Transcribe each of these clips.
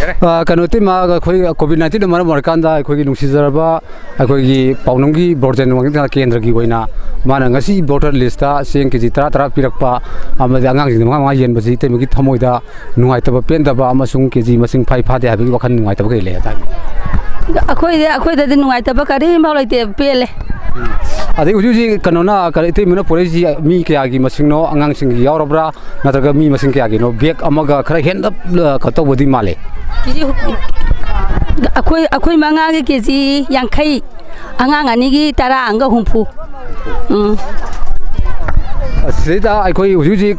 Kanote ma COVID-19 mara markanda khoi nungsizarba khoi paunamgi borjen wangta kendragi goina mana ngasi voter list ta seng keji tara pirakpa amadi angang jing ma yen basi temgi thamoida nungai taba pendaba amasung keji masing phai phade habi wakhan nungai taba kai le ta akhoi da nungai taba kari ma laite pele adi ujuji kanona karite mina polisi mi kya gi masingno angang sing gi yaurabra natraga mi masing kya gi no bek amaga khara hen khato bodi male akhoi manga gi keji yankai angang ani gi tara anga humpu sida akhoi ujuji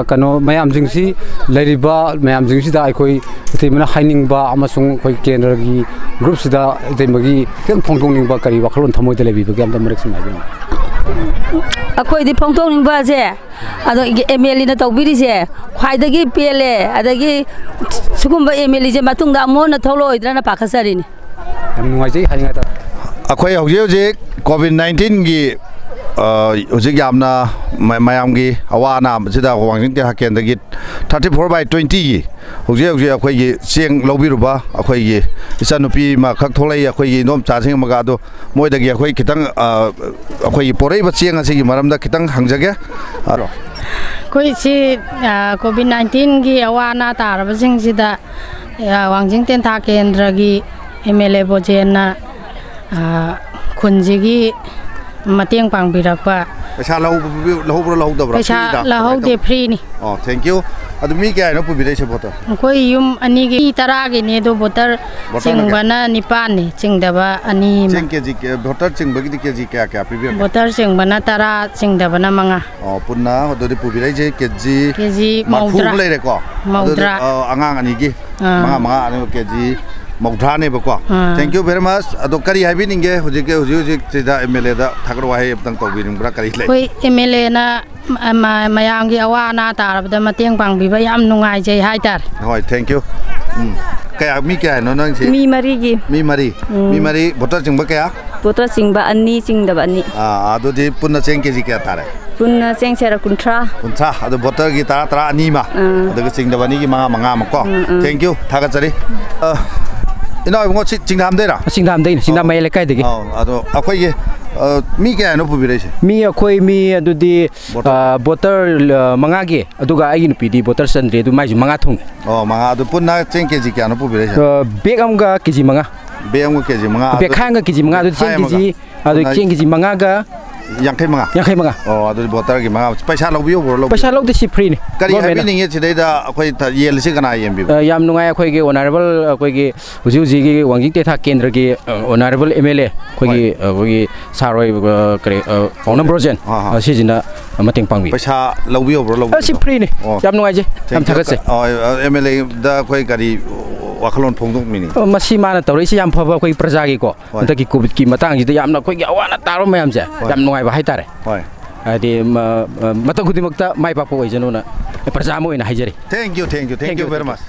kano mayam jingsi leriba mayam jingsi da akhoi temina haining ba amasung khoi kendra gi group sida temagi kem phongtong ning ba kari wakhlon thamoi de lebi ba am da marek sma bi akhoi di phongtong ning ba je ado MLA na tawbiri je khwai da gi pele adagi sugum ba MLA je matung da mo na tholo idra na pakhasari ni am nuai je hainga ta akhoi hoje COVID-19 gi hojik yamna mayamgi awana sida wanging te haken dagi 34/20 gi hoje akhoi gi seng lobiruba akhoi gi isanupi ma khak tholai akhoi gi nom cha sing maga do moi dagi akhoi kitang akhoi gi porei ba seng ase gi maramda kitang hangjage aro koi si COVID-19 gi awana taraba sing sida wangjing ten tha kendra gi MLA bojena khunji gi mateng pangbirakpa paisa lohobra paisa lohode free ni oh thank you adu mi kya no pubire se bota koi yum ani gi tara gi ne do voter singbana nipan ni chingdaba ani ching keji voter chingbagi di keji kya pibir voter singbana tara chingdaba na manga oh punna hodori pubire je keji maudra le re ko maudra angang ani gi manga ani keji maudra ne ba ko thank you very much ado kari habi ninge hujik sida MLA da thakro wa he tang to biring bra kari le koi MLA na mayang gi awana tarabda mateng pangbi ba yam nungai jai haitar hoi thank you kaya mi kya no nang si mi mari gi mi mari voter chingba kya voter singba ani chingdaba ani ado di punna cheng keji kya tare punna cheng sera kuntra ado voter gi tara ani ma ado chingdaba ni gi manga ma ko thank you thaga chari ino ngo Chingtham de ra Chingtham de Chingtham mai le kai de gi ado akhoi ge mi kya no pubire se mi akhoi mi adudi voter manga gi aduga ai nu pidi voter sandre du mai manga thung manga adu punna cheng keji kya no pubire se beg am ga keji manga keji manga beg khang ga keji manga adu cheng keji adu cheng keji manga ga yang manga adu voter gi manga paisa lobio bor paisa log de si free ni kari habi ninge chidai da akhoi yel se kana yem bi yam nungai akhoi ge honorable akhoi ge uji gi wangjing te tha kendra gi honorable MLA akhoi saroi kare onam projen si jina mateng pangbi paisa lobio bor si free ni yam nungai je am thagat se MLA da akhoi kari wakhlon phongdok mini masi mana tawri si yam phaba akhoi praja gi ko anta ki covid ki matang ji da yamna akhoi gi awana taro mayam je yam nungai ba hai tare hoi adi matang khudi makta mai pa po oi janona praja mo ina haijari thank you very much